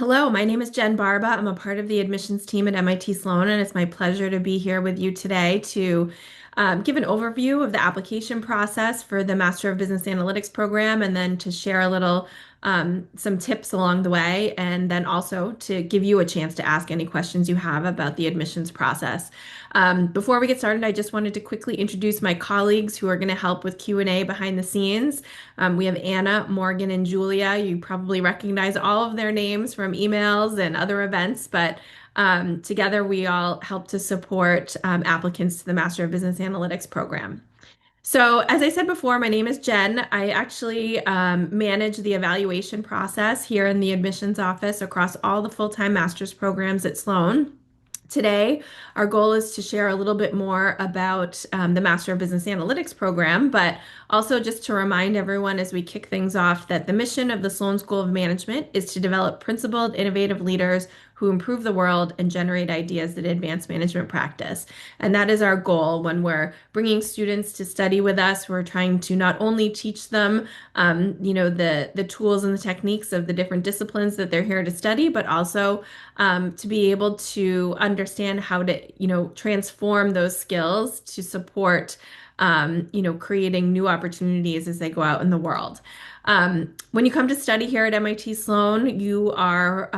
Hello, my name is Jen Barba. I'm a part of the admissions team at MIT Sloan, and it's my pleasure to be here with you today to give an overview of the application process for the Master of Business Analytics program, and then to share a little some tips along the way, and then also to give you a chance to ask any questions you have about the admissions process. Before we get started, I just wanted to quickly introduce my colleagues who are going to help with Q&A behind the scenes. We have Anna, Morgan, and Julia. You probably recognize all of their names from emails and other events, but together we all help to support applicants to the Master of Business Analytics program. So, as I said before, my name is Jen. I actually manage the evaluation process here in the admissions office across all the full-time master's programs at Sloan. Today, our goal is to share a little bit more about the Master of Business Analytics program, but also just to remind everyone as we kick things off that the mission of the Sloan School of Management is to develop principled, innovative leaders who improve the world and generate ideas that advance management practice. And that is our goal when we're bringing students to study with us. We're trying to not only teach them, the tools and the techniques of the different disciplines that they're here to study, but also to be able to understand how to, transform those skills to support, creating new opportunities as they go out in the world. When you come to study here at MIT Sloan, you are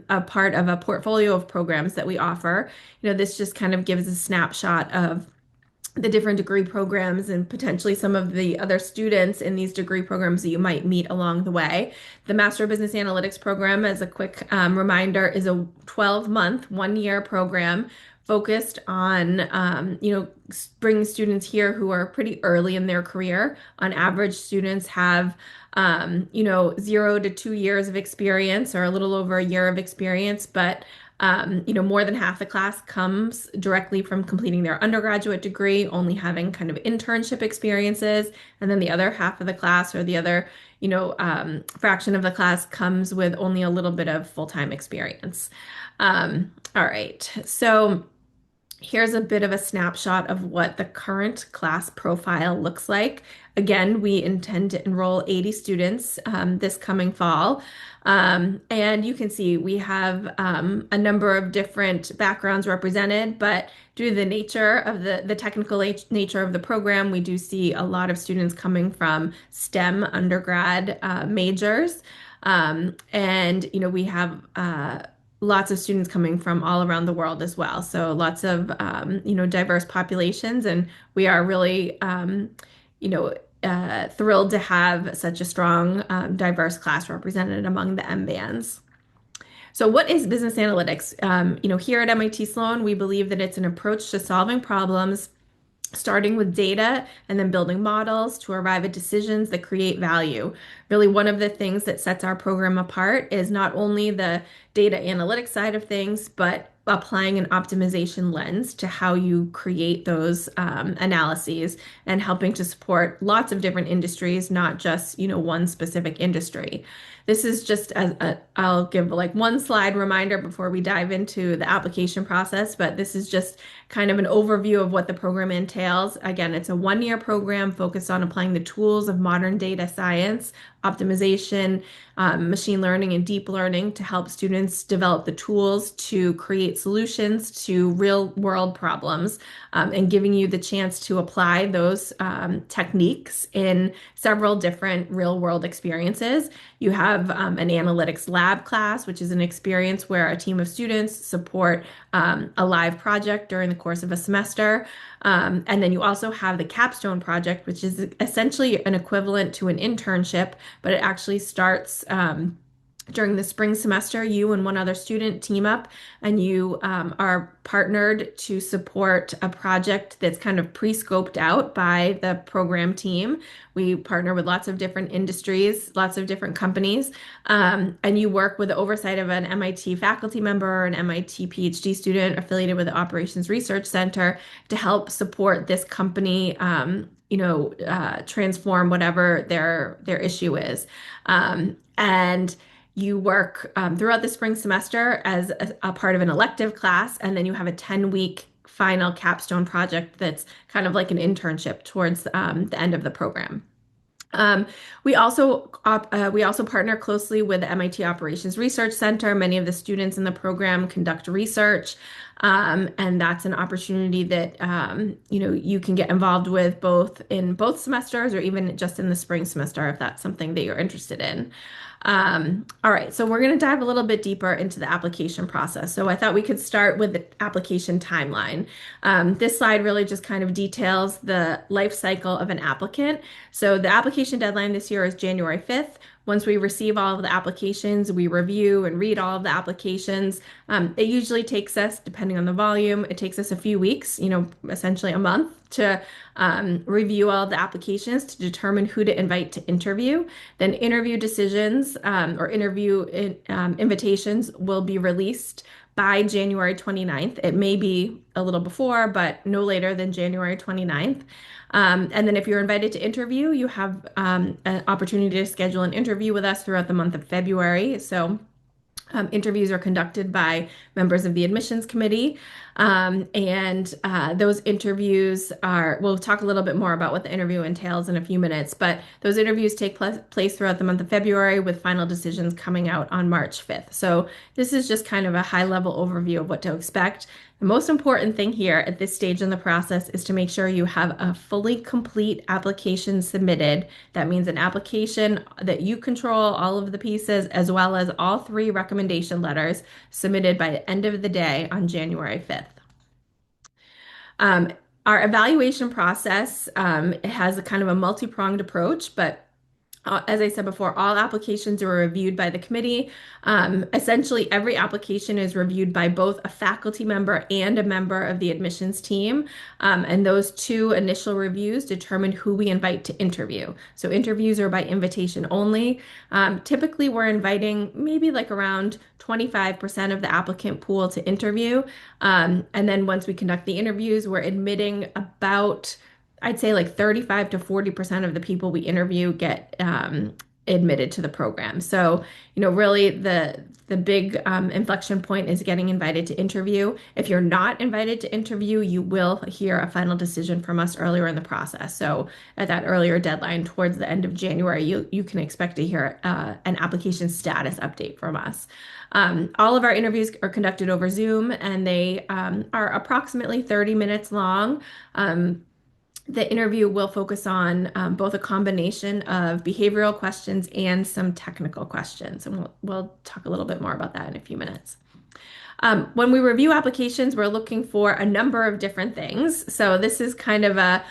a part of a portfolio of programs that we offer. This just kind of gives a snapshot of the different degree programs and potentially some of the other students in these degree programs that you might meet along the way. The Master of Business Analytics program, as a quick reminder, is a 12-month, one-year program focused on, bringing students here who are pretty early in their career. On average, students have 0 to 2 years of experience or a little over a year of experience, but more than half the class comes directly from completing their undergraduate degree, only having kind of internship experiences. And then the other half of the class or the other, fraction of the class comes with only a little bit of full-time experience. All right. So here's a bit of a snapshot of what the current class profile looks like. Again, we intend to enroll 80 students this coming fall. And you can see we have a number of different backgrounds represented, but due to the nature of the technical nature of the program, we do see a lot of students coming from STEM undergrad majors. We have lots of students coming from all around the world as well. So lots of, diverse populations. And we are really, thrilled to have such a strong, diverse class represented among the MBANs. So what is business analytics? Here at MIT Sloan, we believe that it's an approach to solving problems starting with data and then building models to arrive at decisions that create value. Really, one of the things that sets our program apart is not only the data analytics side of things, but applying an optimization lens to how you create those analyses and helping to support lots of different industries, not just, one specific industry. This is just I'll give like one slide reminder before we dive into the application process, but this is just kind of an overview of what the program entails. Again, it's a one-year program focused on applying the tools of modern data science, optimization, machine learning, and deep learning to help students develop the tools to create solutions to real-world problems, and giving you the chance to apply those techniques in several different real-world experiences. You have an analytics lab class, which is an experience where a team of students support a live project during the course of a semester. And then you also have the capstone project, which is essentially an equivalent to an internship, but it actually starts during the spring semester. You and one other student team up and you are partnered to support a project that's kind of pre-scoped out by the program team. We partner with lots of different industries, lots of different companies, and you work with the oversight of an MIT faculty member or an MIT PhD student affiliated with the Operations Research Center to help support this company transform whatever their issue is. And you work throughout the spring semester as a part of an elective class, and then you have a 10-week final capstone project that's kind of like an internship towards the end of the program. Um, we also partner closely with the MIT Operations Research Center. Many of the students in the program conduct research, and that's an opportunity that you can get involved with both in both semesters or even just in the spring semester if that's something that you're interested in. All right, so we're going to dive a little bit deeper into the application process. So I thought we could start with the application timeline. This slide really just kind of details the life cycle of an applicant. So the application deadline this year is January 5th. Once we receive all of the applications, we review and read all of the applications. It usually takes us, depending on the volume, it takes us a few weeks, essentially a month to review all of the applications to determine who to invite to interview. Then interview decisions or invitations will be released by January 29th. It may be a little before, but no later than January 29th. And then if you're invited to interview, you have an opportunity to schedule an interview with us throughout the month of February. So interviews are conducted by members of the admissions committee. And those interviews we'll talk a little bit more about what the interview entails in a few minutes, but those interviews take place throughout the month of February with final decisions coming out on March 5th. So this is just kind of a high level overview of what to expect. The most important thing here at this stage in the process is to make sure you have a fully complete application submitted. That means an application that you control all of the pieces, as well as all three recommendation letters submitted by the end of the day on January 5th. Um, our evaluation process has a kind of a multi-pronged approach, but as I said before, all applications are reviewed by the committee. Essentially, every application is reviewed by both a faculty member and a member of the admissions team. And those two initial reviews determine who we invite to interview. So interviews are by invitation only. Typically, we're inviting maybe like around 25% of the applicant pool to interview. And then once we conduct the interviews, we're admitting about I'd say like 35 to 40% of the people we interview get admitted to the program. So, really the big inflection point is getting invited to interview. If you're not invited to interview, you will hear a final decision from us earlier in the process. So at that earlier deadline towards the end of January, you can expect to hear an application status update from us. All of our interviews are conducted over Zoom, and they are approximately 30 minutes long. The interview will focus on both a combination of behavioral questions and some technical questions, and we'll talk a little bit more about that in a few minutes. When we review applications, we're looking for a number of different things. So this is kind of a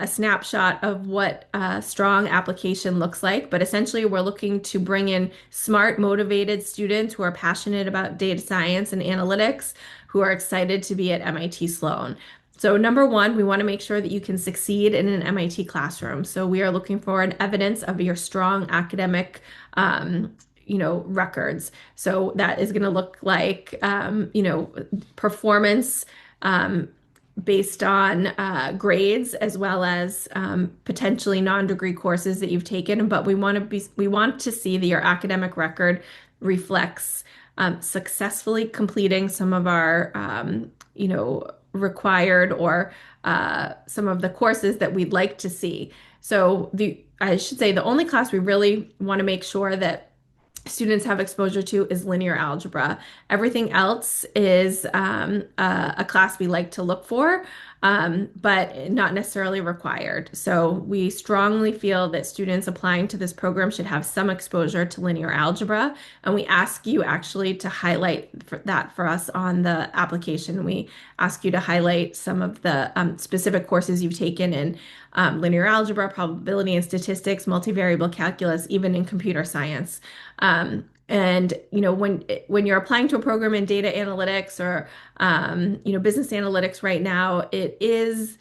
snapshot of what a strong application looks like, but essentially we're looking to bring in smart, motivated students who are passionate about data science and analytics, who are excited to be at MIT Sloan. So number one, we want to make sure that you can succeed in an MIT classroom. So we are looking for an evidence of your strong academic, records. So that is going to look like, performance based on grades, as well as potentially non-degree courses that you've taken. But we want to see that your academic record reflects successfully completing some of our, required or some of the courses that we'd like to see. So I should say the only class we really want to make sure that students have exposure to is linear algebra. Everything else is a class we like to look for, but not necessarily required. So we strongly feel that students applying to this program should have some exposure to linear algebra, and we ask you actually to highlight that for us on the application. We ask you to highlight some of the specific courses you've taken in linear algebra, probability and statistics, multivariable calculus, even in computer science. And when you're applying to a program in data analytics or business analytics right now, it is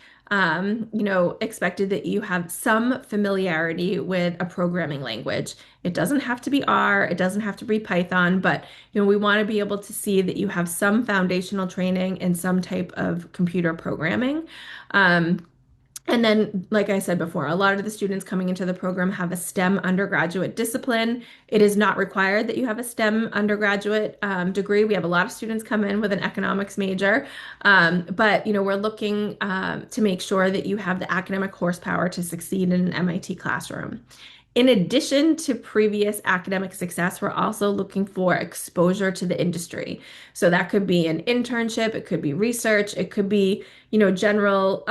expected that you have some familiarity with a programming language. It doesn't have to be R, it doesn't have to be Python, but we want to be able to see that you have some foundational training in some type of computer programming. And then, like I said before, a lot of the students coming into the program have a STEM undergraduate discipline. It is not required that you have a STEM undergraduate degree. We have a lot of students come in with an economics major, but we're looking to make sure that you have the academic horsepower to succeed in an MIT classroom. In addition to previous academic success, we're also looking for exposure to the industry. So that could be an internship, it could be research, it could be, general,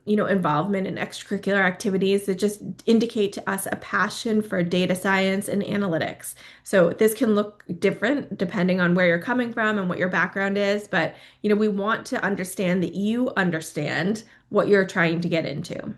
involvement in extracurricular activities that just indicate to us a passion for data science and analytics. So this can look different depending on where you're coming from and what your background is, but, we want to understand that you understand what you're trying to get into.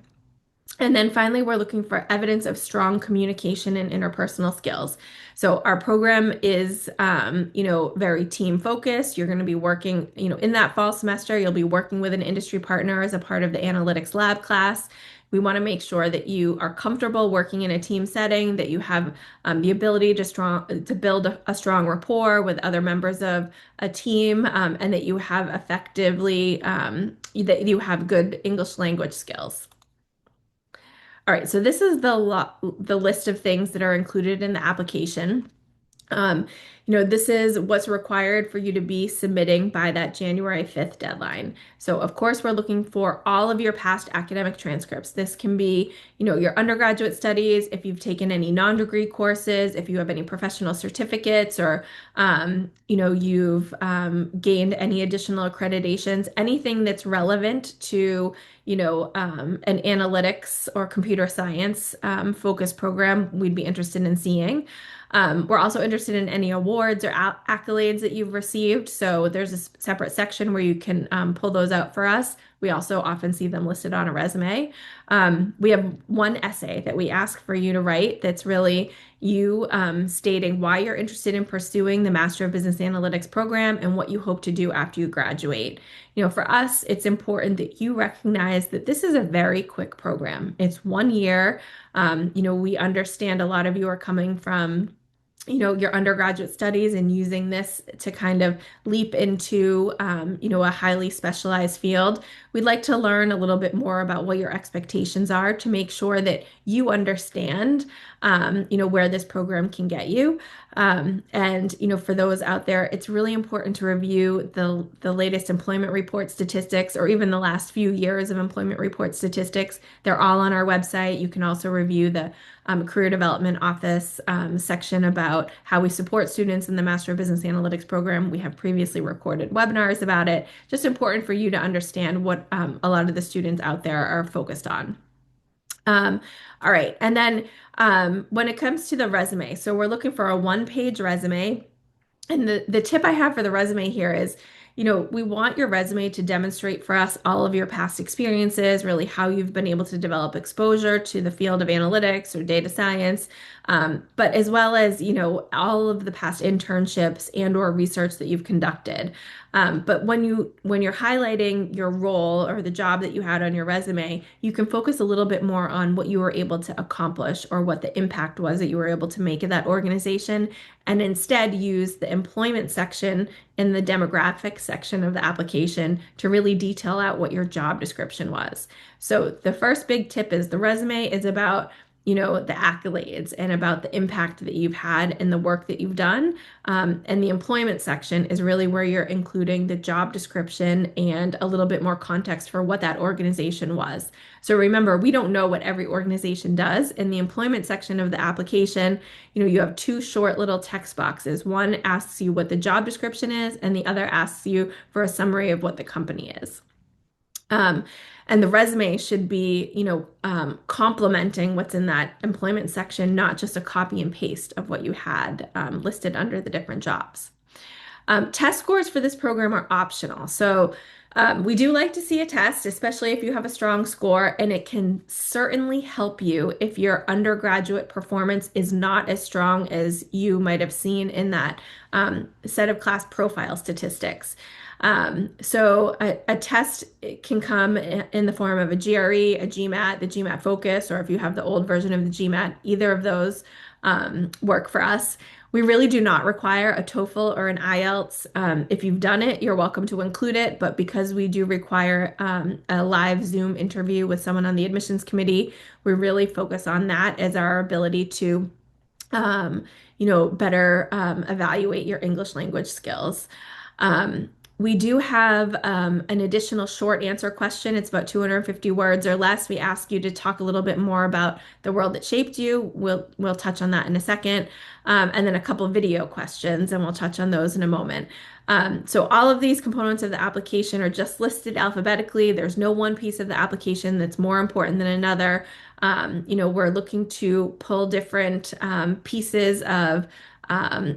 And then finally, we're looking for evidence of strong communication and interpersonal skills. So our program is, very team focused. You're going to be working, in that fall semester, you'll be working with an industry partner as a part of the analytics lab class. We want to make sure that you are comfortable working in a team setting, that you have the ability to build a strong rapport with other members of a team, and that you have that you have good English language skills. All right, so this is the list of things that are included in the application. Um, this is what's required for you to be submitting by that January 5th deadline. So, of course, we're looking for all of your past academic transcripts. This can be, your undergraduate studies, if you've taken any non-degree courses, if you have any professional certificates, or, you've gained any additional accreditations, anything that's relevant to, an analytics or computer science focused program, we'd be interested in seeing. We're also interested in any awards or accolades that you've received. So there's a separate section where you can pull those out for us. We also often see them listed on a resume. We have one essay that we ask for you to write that's really you stating why you're interested in pursuing the Master of Business Analytics program and what you hope to do after you graduate. For us, it's important that you recognize that this is a very quick program. It's 1 year. We understand a lot of you are coming from your undergraduate studies and using this to kind of leap into, a highly specialized field. We'd like to learn a little bit more about what your expectations are to make sure that you understand, where this program can get you. And for those out there, it's really important to review the latest employment report statistics or even the last few years of employment report statistics. They're all on our website. You can also review the Career Development Office section about how we support students in the Master of Business Analytics program. We have previously recorded webinars about it. Just important for you to understand what a lot of the students out there are focused on. All right, and then when it comes to the resume, so we're looking for a one-page resume. And the tip I have for the resume here is, we want your resume to demonstrate for us all of your past experiences, really how you've been able to develop exposure to the field of analytics or data science, but as well as, all of the past internships and or research that you've conducted. But when you're highlighting your role or the job that you had on your resume, you can focus a little bit more on what you were able to accomplish or what the impact was that you were able to make in that organization, and instead use the employment section in the demographics section of the application to really detail out what your job description was. So the first big tip is the resume is about the accolades and about the impact that you've had in the work that you've done. And the employment section is really where you're including the job description and a little bit more context for what that organization was. So remember, we don't know what every organization does. In the employment section of the application, you have two short little text boxes. One asks you what the job description is, and the other asks you for a summary of what the company is. And the resume should be, complementing what's in that employment section, not just a copy and paste of what you had listed under the different jobs. Test scores for this program are optional. So we do like to see a test, especially if you have a strong score, and it can certainly help you if your undergraduate performance is not as strong as you might have seen in that set of class profile statistics. So a test can come in the form of a GRE, a GMAT, the GMAT Focus, or if you have the old version of the GMAT, either of those work for us. We really do not require a TOEFL or an IELTS. If you've done it, you're welcome to include it, but because we do require a live Zoom interview with someone on the admissions committee, we really focus on that as our ability to um, better evaluate your English language skills. We do have an additional short answer question. It's about 250 words or less. We ask you to talk a little bit more about the world that shaped you. We'll touch on that in a second. And then a couple video questions, and we'll touch on those in a moment. So all of these components of the application are just listed alphabetically. There's no one piece of the application that's more important than another. We're looking to pull different pieces of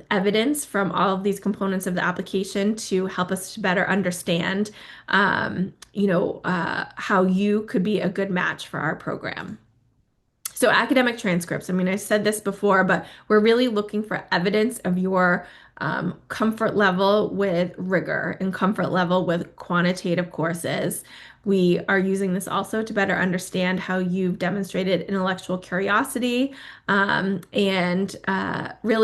evidence from all of these components of the application to help us to better understand, how you could be a good match for our program. So academic transcripts, I mean, I said this before, but we're really looking for evidence of your comfort level with rigor and comfort level with quantitative courses. We are using this also to better understand how you've demonstrated intellectual curiosity. Really,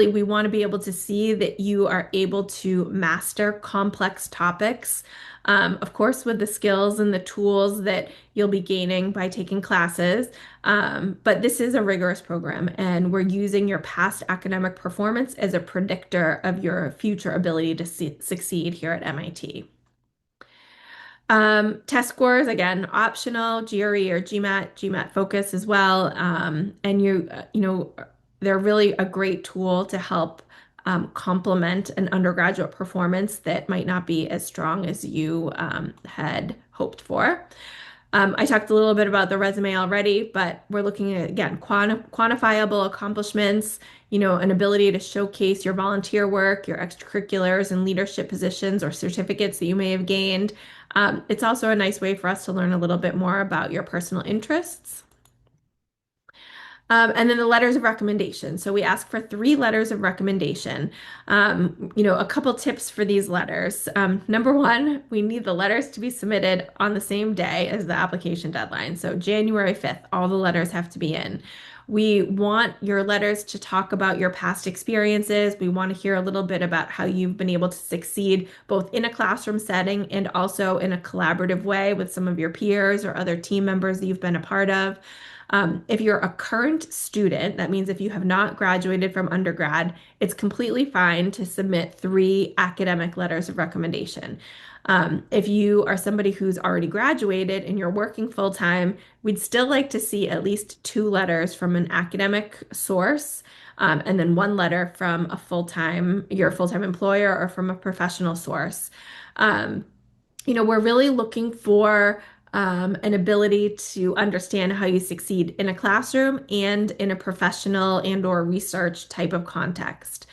we want to be able to see that you are able to master complex topics. Of course, with the skills and the tools that you'll be gaining by taking classes. But this is a rigorous program, and we're using your past academic performance as a predictor of your future ability to succeed here at MIT. Test scores, again, optional, GRE or GMAT focus as well. They're really a great tool to help complement an undergraduate performance that might not be as strong as you had hoped for. I talked a little bit about the resume already, but we're looking at, again, quantifiable accomplishments, an ability to showcase your volunteer work, your extracurriculars and leadership positions or certificates that you may have gained. It's also a nice way for us to learn a little bit more about your personal interests. And then the letters of recommendation. So we ask for 3 letters of recommendation. A couple tips for these letters. Number one, we need the letters to be submitted on the same day as the application deadline. So January 5th, all the letters have to be in. We want your letters to talk about your past experiences. We want to hear a little bit about how you've been able to succeed both in a classroom setting and also in a collaborative way with some of your peers or other team members that you've been a part of. If you're a current student, that means if you have not graduated from undergrad, it's completely fine to submit 3 academic letters of recommendation. If you are somebody who's already graduated and you're working full time, we'd still like to see at least 2 letters from an academic source, and then 1 letter from your full-time employer or from a professional source. We're really looking for an ability to understand how you succeed in a classroom and in a professional and or research type of context.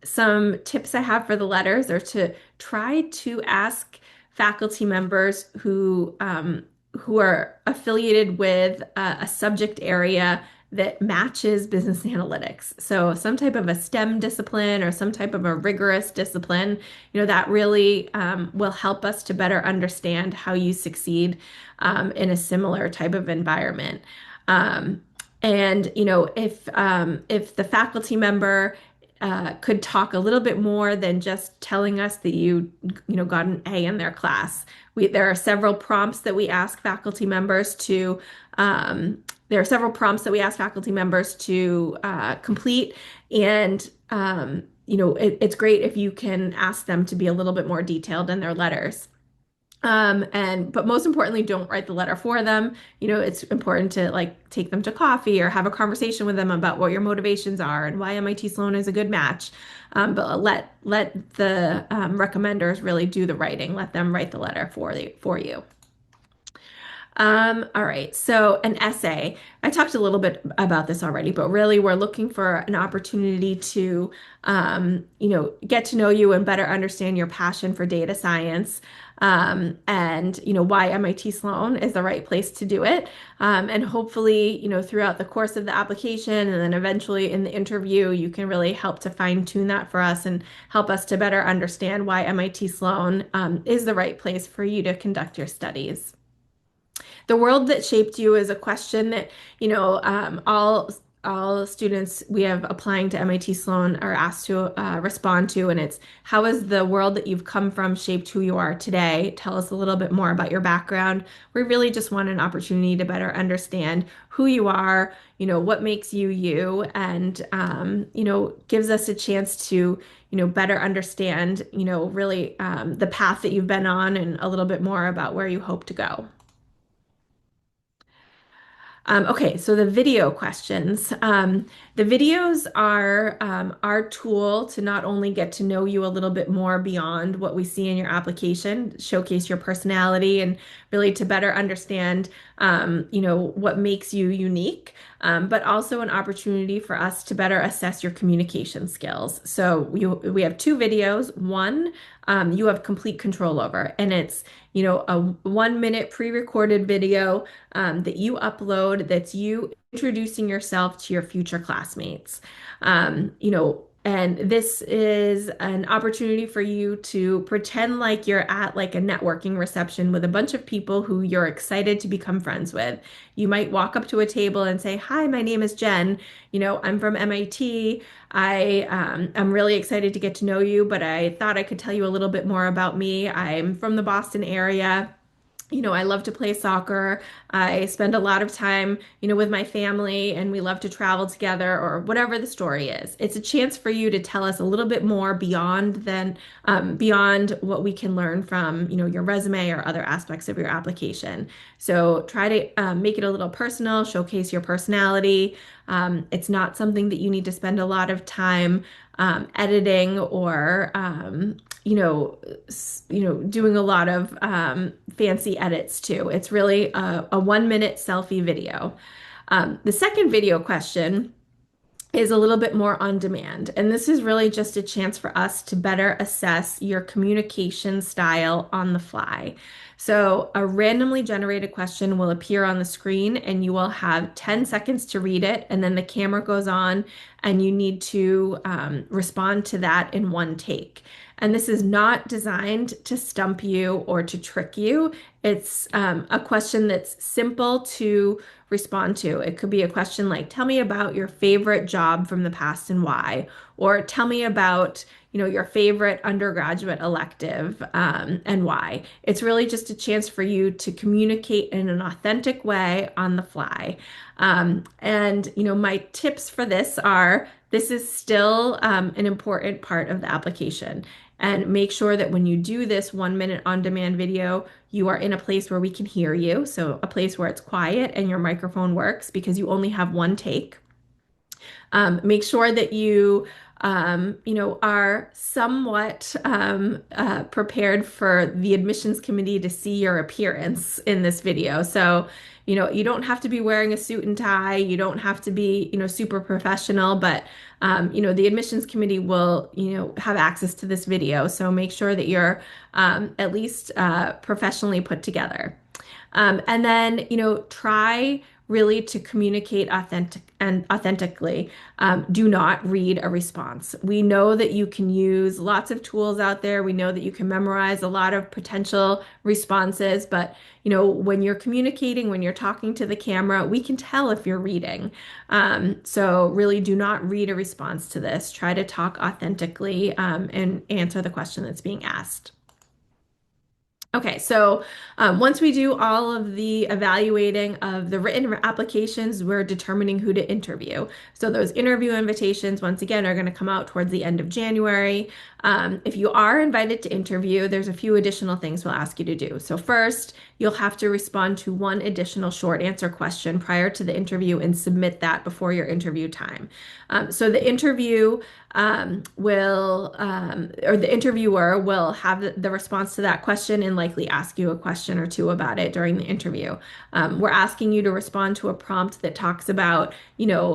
Some tips I have for the letters are to try to ask faculty members who are affiliated with a subject area that matches business analytics. So some type of a STEM discipline or some type of a rigorous discipline, that really will help us to better understand how you succeed in a similar type of environment. If the faculty member could talk a little bit more than just telling us that got an A in their class. There are several prompts that we ask faculty members to complete, and it's great if you can ask them to be a little bit more detailed in their letters. But most importantly, don't write the letter for them. It's important to take them to coffee or have a conversation with them about what your motivations are and why MIT Sloan is a good match. But let the recommenders really do the writing. Let them write the letter for you. All right, so an essay. I talked a little bit about this already, but really we're looking for an opportunity to, get to know you and better understand your passion for data science, and why MIT Sloan is the right place to do it. And hopefully, throughout the course of the application and then eventually in the interview, you can really help to fine tune that for us and help us to better understand why MIT Sloan is the right place for you to conduct your studies. The world that shaped you is a question that, all all students we have applying to MIT Sloan are asked to respond to, and it's how has the world that you've come from shaped who you are today? Tell us a little bit more about your background. We really just want an opportunity to better understand who you are, what makes you you, and gives us a chance to, better understand, really the path that you've been on and a little bit more about where you hope to go. Okay, so the video questions. The videos are our tool to not only get to know you a little bit more beyond what we see in your application, showcase your personality, and really to better understand, what makes you unique, but also an opportunity for us to better assess your communication skills. So we have two videos. One, you have complete control over, and it's, a 1 minute pre-recorded video that you upload that's you introducing yourself to your future classmates. And this is an opportunity for you to pretend like you're at like a networking reception with a bunch of people who you're excited to become friends with. You might walk up to a table and say, "Hi, my name is Jen. I'm from MIT. I'm really excited to get to know you, but I thought I could tell you a little bit more about me. I'm from the Boston area. I love to play soccer. I spend a lot of time, with my family, and we love to travel together," or whatever the story is. It's a chance for you to tell us a little bit more beyond what we can learn from, your resume or other aspects of your application. So try to make it a little personal, showcase your personality. It's not something that you need to spend a lot of time editing or doing a lot of fancy edits too. It's really a 1 minute selfie video. The second video question is a little bit more on demand. And this is really just a chance for us to better assess your communication style on the fly. So, a randomly generated question will appear on the screen, and you will have 10 seconds to read it. And then the camera goes on, and you need to respond to that in one take. And this is not designed to stump you or to trick you. It's a question that's simple to respond to. It could be a question like, "Tell me about your favorite job from the past and why," or "Tell me about, your favorite undergraduate elective and why." It's really just a chance for you to communicate in an authentic way on the fly. My tips for this are, this is still an important part of the application. And make sure that when you do this 1 minute on-demand video, you are in a place where we can hear you. So a place where it's quiet and your microphone works, because you only have one take. Make sure that you, are somewhat prepared for the admissions committee to see your appearance in this video. So, you don't have to be wearing a suit and tie. You don't have to be, super professional, but, the admissions committee will, have access to this video. So make sure that you're at least professionally put together. And then, try really to communicate authentically. Do not read a response. We know that you can use lots of tools out there. We know that you can memorize a lot of potential responses, but when you're communicating, when you're talking to the camera, we can tell if you're reading. So really do not read a response to this. Try to talk authentically and answer the question that's being asked. Okay, so once we do all of the evaluating of the written applications, we're determining who to interview. So those interview invitations, once again, are going to come out towards the end of January. If you are invited to interview, there's a few additional things we'll ask you to do. So first, you'll have to respond to one additional short answer question prior to the interview and submit that before your interview time. So the interview or the interviewer will have the response to that question and likely ask you a question or two about it during the interview. We're asking you to respond to a prompt that talks about,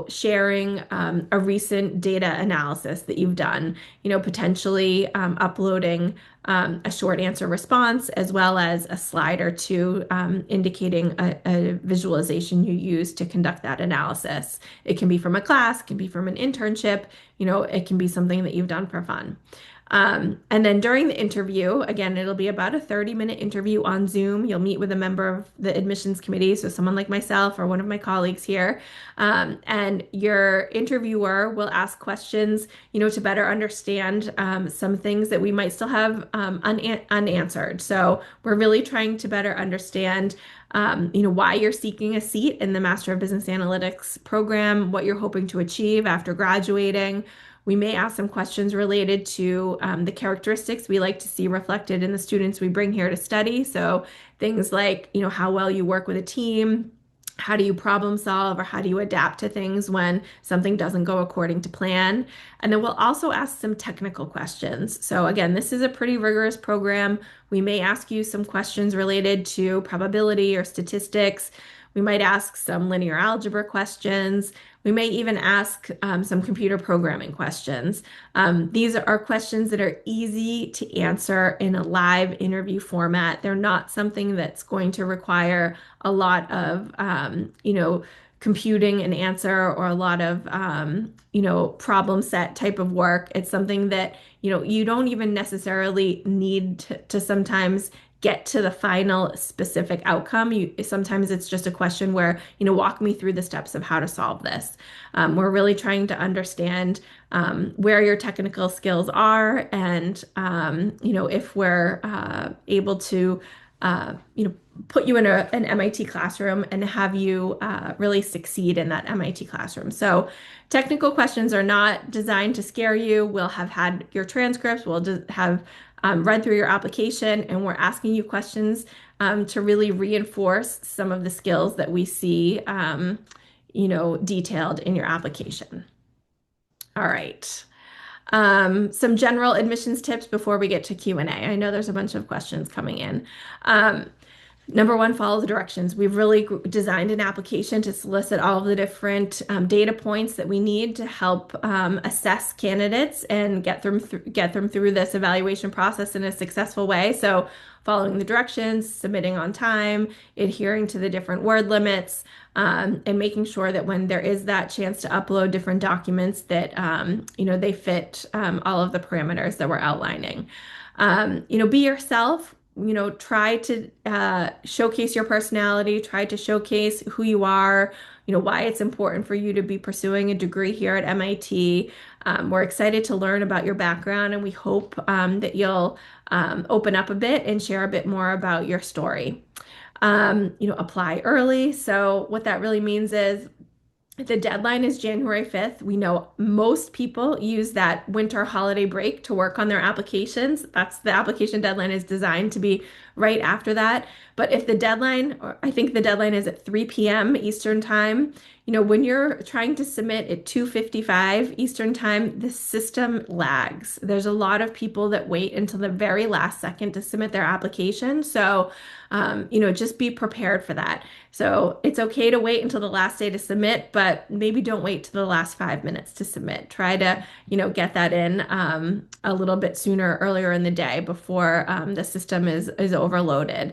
sharing a recent data analysis that you've done, potentially uploading a short answer response, as well as a slide or two indicating a visualization you use to conduct that analysis. It can be from a class, it can be from an internship, it can be something that you've done for fun. And then during the interview, again, it'll be about a 30-minute interview on Zoom. You'll meet with a member of the admissions committee, so someone like myself or one of my colleagues here. And your interviewer will ask questions, to better understand some things that we might still have unanswered. So we're really trying to better understand why you're seeking a seat in the Master of Business Analytics program, what you're hoping to achieve after graduating. We may ask some questions related to the characteristics we like to see reflected in the students we bring here to study. So things like, how well you work with a team, how do you problem solve, or how do you adapt to things when something doesn't go according to plan? And then we'll also ask some technical questions. So again, this is a pretty rigorous program. We may ask you some questions related to probability or statistics. We might ask some linear algebra questions. We may even ask some computer programming questions. These are questions that are easy to answer in a live interview format. They're not something that's going to require a lot of, computing an answer or a lot of, problem set type of work. It's something that, you don't even necessarily need to sometimes get to the final specific outcome. Sometimes it's just a question where, walk me through the steps of how to solve this. We're really trying to understand where your technical skills are and, if we're able to, put you in an MIT classroom and have you really succeed in that MIT classroom. So technical questions are not designed to scare you. We'll have had your transcripts. We'll just have read through your application, and we're asking you questions to really reinforce some of the skills that we see, detailed in your application. All right. Some general admissions tips before we get to Q&A. I know there's a bunch of questions coming in. Number one, follow the directions. We've really designed an application to solicit all of the different data points that we need to help assess candidates and get them through this evaluation process in a successful way. So following the directions, submitting on time, adhering to the different word limits, and making sure that when there is that chance to upload different documents that, they fit all of the parameters that we're outlining. Be yourself. Try to showcase your personality, try to showcase who you are, why it's important for you to be pursuing a degree here at MIT. We're excited to learn about your background, and we hope that you'll open up a bit and share a bit more about your story. Apply early. So what that really means is the deadline is January 5th. We know most people use that winter holiday break to work on their applications. That's the application deadline is designed to be right after that. But if the deadline, or I think the deadline is at 3 p.m. Eastern time, when you're trying to submit at 2:55 Eastern time, the system lags. There's a lot of people that wait until the very last second to submit their application. So, just be prepared for that. So it's okay to wait until the last day to submit, but maybe don't wait to the last 5 minutes to submit. Try to, get that in a little bit sooner, earlier in the day before the system is overloaded.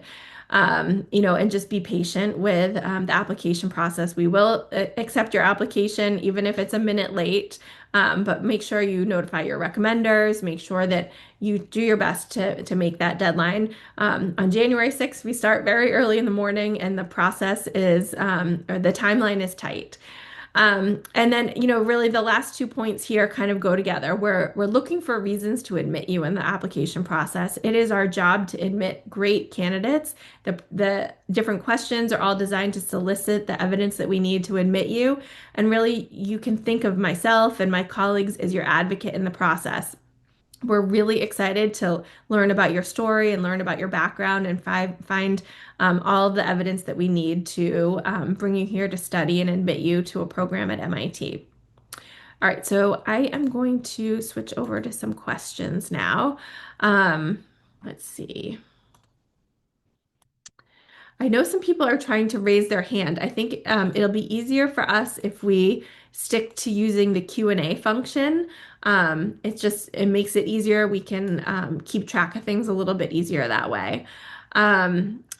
And just be patient with the application process. We will accept your application even if it's a minute late, but make sure you notify your recommenders, make sure that you do your best to make that deadline. On January 6th, we start very early in the morning, and the process is, or the timeline is tight. And then, really the last 2 points here kind of go together. We're looking for reasons to admit you in the application process. It is our job to admit great candidates. The different questions are all designed to solicit the evidence that we need to admit you. And really, you can think of myself and my colleagues as your advocate in the process. We're really excited to learn about your story and learn about your background and find all of the evidence that we need to bring you here to study and admit you to a program at MIT. All right, so I am going to switch over to some questions now. Let's see. I know some people are trying to raise their hand. I think it'll be easier for us if we stick to using the Q&A function. It makes it easier. We can keep track of things a little bit easier that way.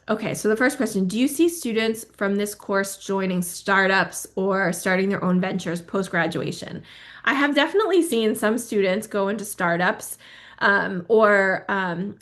Okay, so the first question, do you see students from this course joining startups or starting their own ventures post-graduation? I have definitely seen some students go into startups. or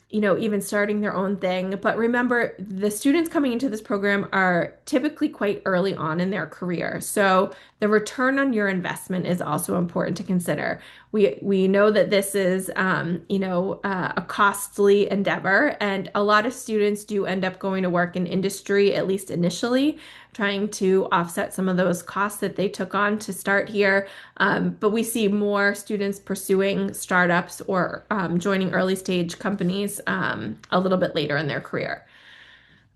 even starting their own thing. But remember, the students coming into this program are typically quite early on in their career. So the return on your investment is also important to consider. We know that this is a costly endeavor, and a lot of students do end up going to work in industry, at least initially, trying to offset some of those costs that they took on to start here. But we see more students pursuing startups or joining early stage companies a little bit later in their career.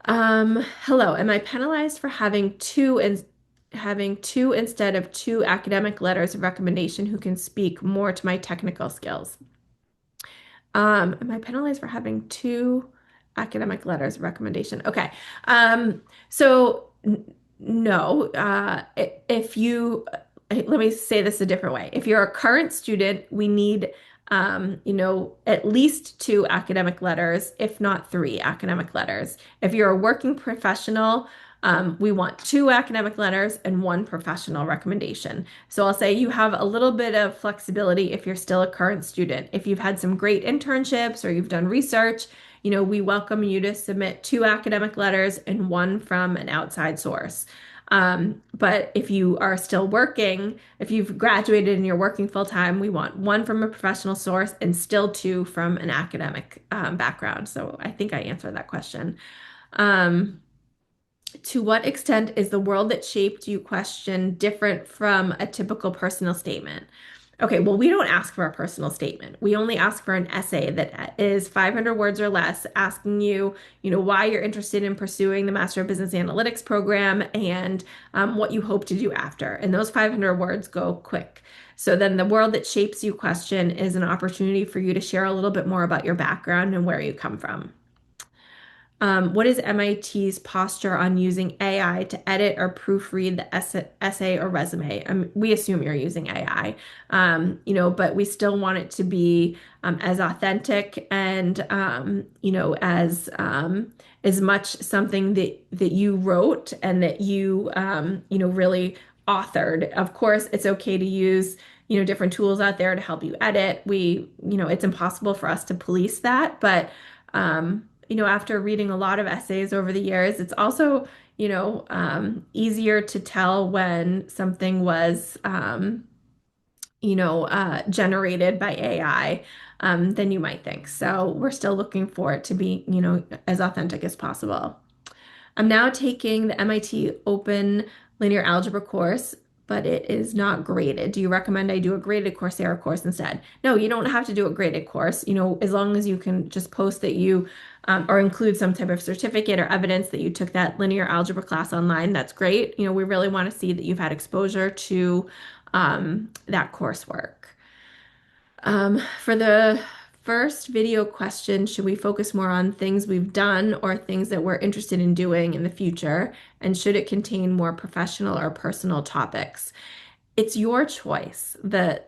Hello, am I penalized for having two instead of two academic letters of recommendation who can speak more to my technical skills? Am I penalized for having two academic letters of recommendation? Okay. So no. If you, let me say this a different way. If you're a current student, we need, at least two academic letters, if not three academic letters. If you're a working professional, we want two academic letters and one professional recommendation. So I'll say you have a little bit of flexibility if you're still a current student. If you've had some great internships or you've done research, we welcome you to submit two academic letters and one from an outside source. But if you are still working, if you've graduated and you're working full time, we want one from a professional source and still two from an academic background. So I think I answered that question. Um, to what extent is the world that shaped you question different from a typical personal statement? Okay, well, we don't ask for a personal statement. We only ask for an essay that is 500 words or less, asking you, why you're interested in pursuing the Master of Business Analytics program and what you hope to do after. And those 500 words go quick. So then the world that shapes you question is an opportunity for you to share a little bit more about your background and where you come from. What is MIT's posture on using AI to edit or proofread the essay or resume? We assume you're using AI, but we still want it to be as authentic and as much something that you wrote and that you really authored. Of course, it's okay to use different tools out there to help you edit. It's impossible for us to police that, but after reading a lot of essays over the years, it's also, easier to tell when something was, generated by AI, than you might think. So we're still looking for it to be, as authentic as possible. I'm now taking the MIT Open Linear Algebra course, but it is not graded. Do you recommend I do a graded Coursera course instead? No, you don't have to do a graded course. As long as you can just post that you or include some type of certificate or evidence that you took that linear algebra class online, that's great. We really want to see that you've had exposure to that coursework. For the first video question, should we focus more on things we've done or things that we're interested in doing in the future? And should it contain more professional or personal topics? It's your choice. The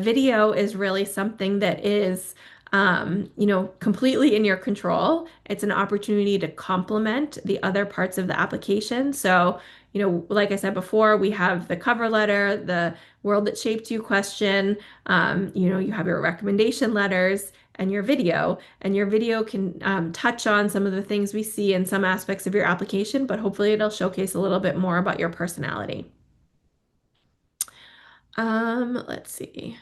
video is really something that is completely in your control. It's an opportunity to complement the other parts of the application. So, like I said before, we have the cover letter, the world that shaped you question, you have your recommendation letters and your video. And your video can touch on some of the things we see in some aspects of your application, but hopefully it'll showcase a little bit more about your personality. Let's see.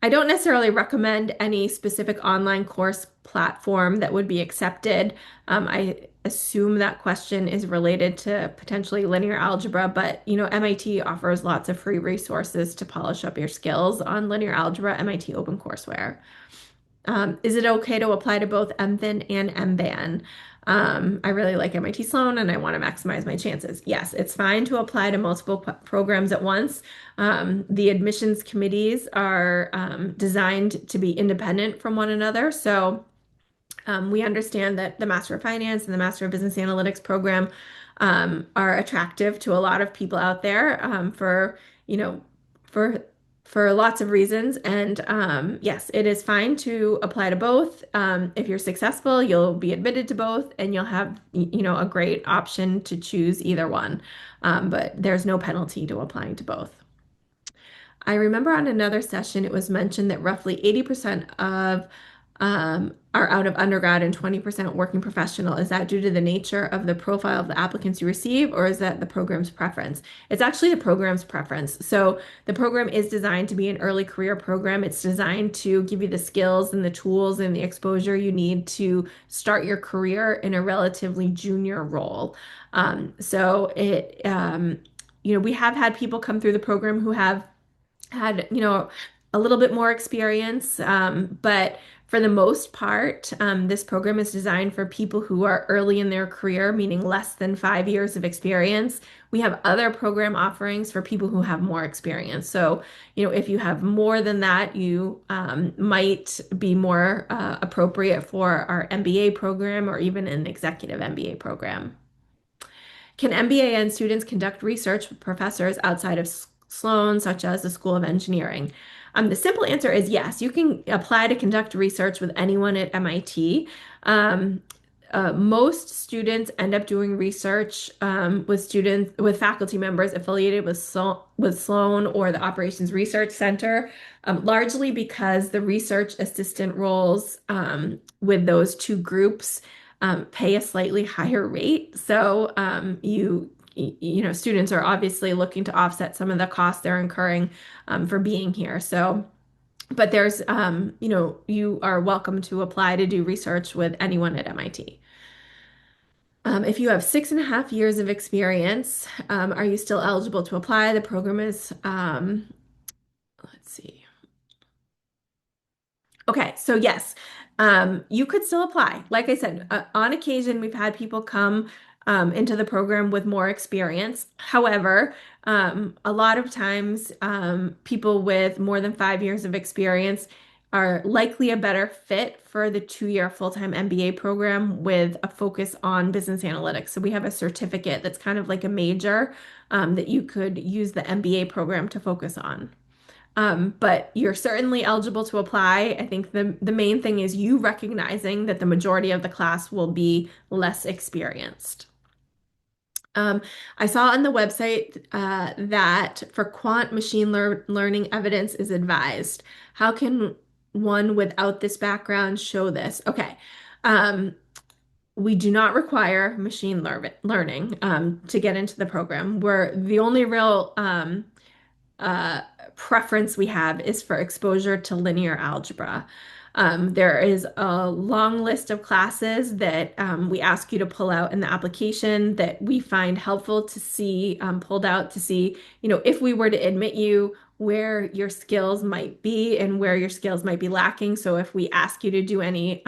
I don't necessarily recommend any specific online course platform that would be accepted. I assume that question is related to potentially linear algebra, but MIT offers lots of free resources to polish up your skills on linear algebra, MIT OpenCourseWare. Is it okay to apply to both MFin and MBAn? I really like MIT Sloan and I want to maximize my chances. Yes, it's fine to apply to multiple programs at once. The admissions committees are designed to be independent from one another. So we understand that the Master of Finance and the Master of Business Analytics program are attractive to a lot of people out there you know, for for lots of reasons. And yes, it is fine to apply to both. If you're successful, you'll be admitted to both, and you'll have a great option to choose either one. But there's no penalty to applying to both. I remember on another session it was mentioned that roughly 80% of are out of undergrad and 20% working professional. Is that due to the nature of the profile of the applicants you receive, or is that the program's preference? It's actually the program's preference. So the program is designed to be an early career program. It's designed to give you the skills and the tools and the exposure you need to start your career in a relatively junior role. We have had people come through the program who have had, a little bit more experience. But for the most part, this program is designed for people who are early in their career, meaning less than 5 years of experience. We have other program offerings for people who have more experience. So, if you have more than that, you might be more appropriate for our MBA program or even an executive MBA program. Can MBAn students conduct research with professors outside of Sloan, such as the School of Engineering? The simple answer is yes. You can apply to conduct research with anyone at MIT. Um, most students end up doing research with faculty members affiliated with Sloan or the Operations Research Center, largely because the research assistant roles with those two groups pay a slightly higher rate. So students are obviously looking to offset some of the costs they're incurring for being here. So, but you are welcome to apply to do research with anyone at MIT. If you have 6.5 years of experience, are you still eligible to apply? The program is, let's see. Okay, so yes, you could still apply. Like I said, on occasion, we've had people come into the program with more experience. However, a lot of times, people with more than 5 years of experience are likely a better fit for the 2-year full-time MBA program with a focus on business analytics. So we have a certificate that's kind of like a major that you could use the MBA program to focus on. But you're certainly eligible to apply. I think the main thing is you recognizing that the majority of the class will be less experienced. Um, I saw on the website that for quant learning evidence is advised. How can one without this background show this? Okay. Um, we do not require learning to get into the program. We're the only real uh, preference we have is for exposure to linear algebra. There is a long list of classes that we ask you to pull out in the application that we find helpful to see pulled out to see, if we were to admit you, where your skills might be and where your skills might be lacking. So if we ask you to do any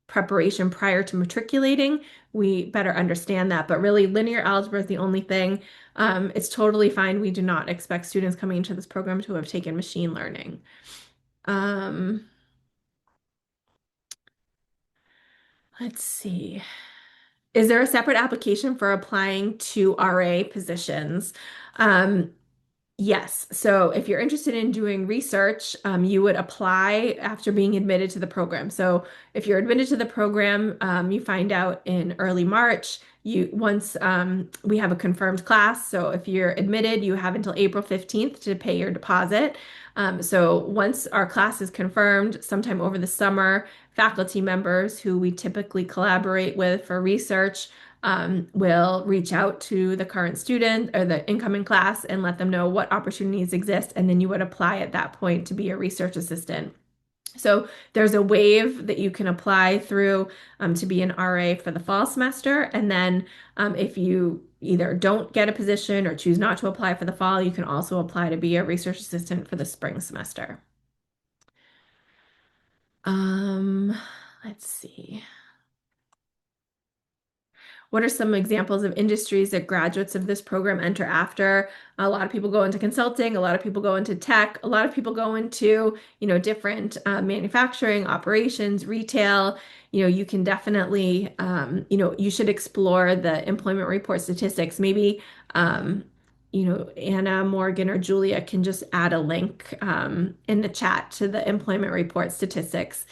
preparation prior to matriculating, we better understand that. But really, linear algebra is the only thing. It's totally fine. We do not expect students coming into this program to have taken machine learning. Um, let's see. Is there a separate application for applying to RA positions? Um, Yes. So if you're interested in doing research, you would apply after being admitted to the program. So if you're admitted to the program, you find out in early March. Once we have a confirmed class. So if you're admitted, you have until April 15th to pay your deposit. So once our class is confirmed, sometime over the summer, faculty members who we typically collaborate with for research will reach out to the current student or the incoming class and let them know what opportunities exist. And then you would apply at that point to be a research assistant. So there's a wave that you can apply through to be an RA for the fall semester. And then if you either don't get a position or choose not to apply for the fall, you can also apply to be a research assistant for the spring semester. Um, let's see. What are some examples of industries that graduates of this program enter after? A lot of people go into consulting, a lot of people go into tech, a lot of people go into, different manufacturing, operations, retail. You can definitely, you should explore the employment report statistics. Maybe, Anna, Morgan, or Julia can just add a link in the chat to the employment report statistics.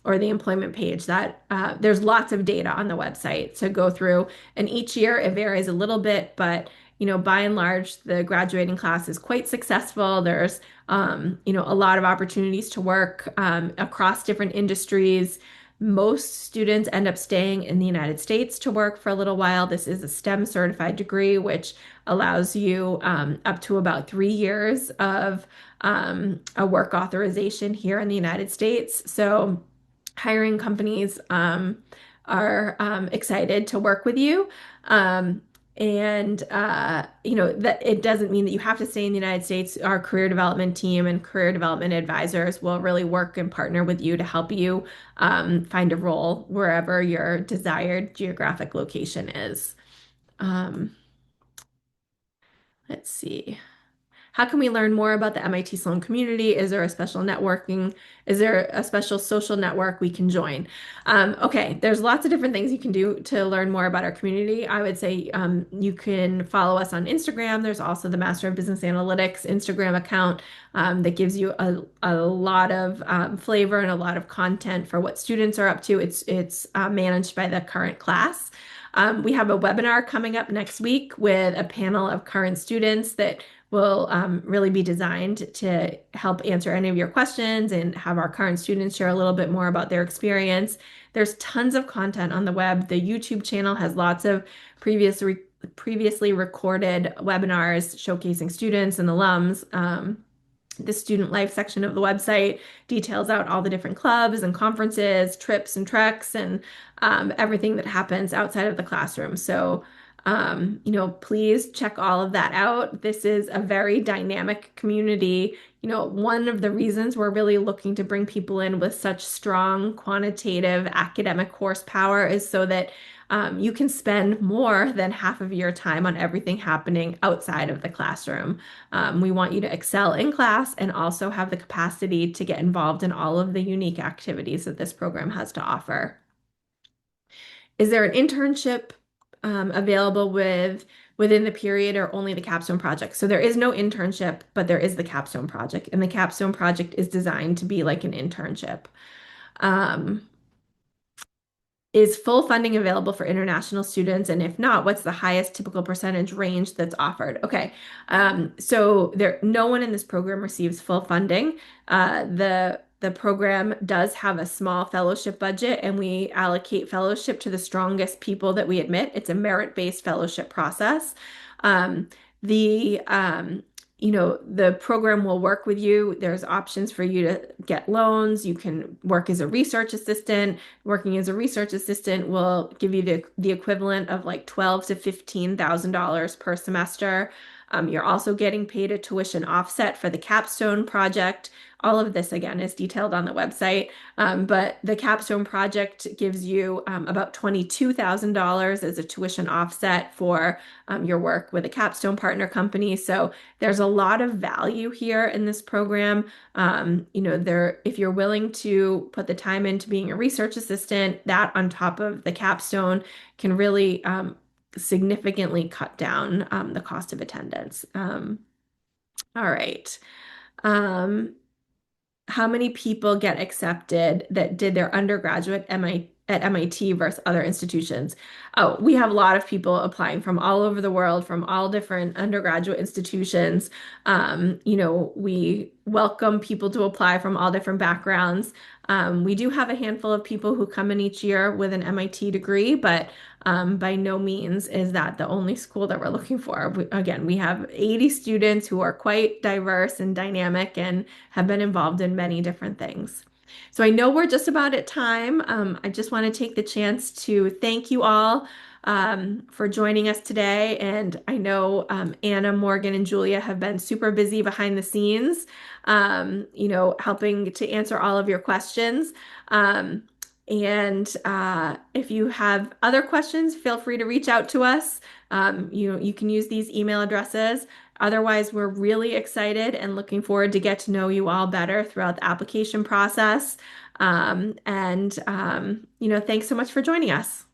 Or the employment page that there's lots of data on the website to go through. And each year it varies a little bit, but by and large, the graduating class is quite successful. There's, a lot of opportunities to work across different industries. Most students end up staying in the United States to work for a little while. This is a STEM certified degree, which allows you up to about 3 years of a work authorization here in the United States. So hiring companies are excited to work with you. Um, and that it doesn't mean that you have to stay in the United States. Our career development team and career development advisors will really work and partner with you to help you find a role wherever your desired geographic location is. Um, let's see. How can we learn more about the MIT Sloan community? Is there a special networking? Is there a special social network we can join? Okay, there's lots of different things you can do to learn more about our community. I would say you can follow us on Instagram. There's also the Master of Business Analytics Instagram account that gives you a lot of flavor and a lot of content for what students are up to. It's managed by the current class. We have a webinar coming up next week with a panel of current students that will really be designed to help answer any of your questions and have our current students share a little bit more about their experience. There's tons of content on the web. The YouTube channel has lots of previously recorded webinars showcasing students and alums. The student life section of the website details out all the different clubs and conferences, trips and treks, and everything that happens outside of the classroom. So, please check all of that out. This is a very dynamic community. One of the reasons we're really looking to bring people in with such strong quantitative academic horsepower is so that you can spend more than half of your time on everything happening outside of the classroom. We want you to excel in class and also have the capacity to get involved in all of the unique activities that this program has to offer. Is there an internship available within the period or only the capstone project? So there is no internship, but there is the capstone project, and the capstone project is designed to be like an internship. Um, Is full funding available for international students? And if not, what's the highest typical percentage range that's offered? Okay, so no one in this program receives full funding. The program does have a small fellowship budget, and we allocate fellowship to the strongest people that we admit. It's a merit-based fellowship process. Um, the the program will work with you. There's options for you to get loans. You can work as a research assistant. Working as a research assistant will give you the equivalent of like $12,000 to $15,000 per semester. You're also getting paid a tuition offset for the capstone project. All of this, again, is detailed on the website. But the capstone project gives you about $22,000 as a tuition offset for your work with a capstone partner company. So there's a lot of value here in this program. If you're willing to put the time into being a research assistant, that on top of the capstone can really significantly cut down the cost of attendance. All right. Um, how many people get accepted that did their undergraduate at MIT versus other institutions? Oh, we have a lot of people applying from all over the world, from all different undergraduate institutions. We welcome people to apply from all different backgrounds. We do have a handful of people who come in each year with an MIT degree, but by no means is that the only school that we're looking for. Again, we have 80 students who are quite diverse and dynamic and have been involved in many different things. So I know we're just about at time. I just want to take the chance to thank you all for joining us today. And I know Anna, Morgan, and Julia have been super busy behind the scenes, helping to answer all of your questions. And if you have other questions, feel free to reach out to us. You can use these email addresses. Otherwise, we're really excited and looking forward to get to know you all better throughout the application process. Thanks so much for joining us.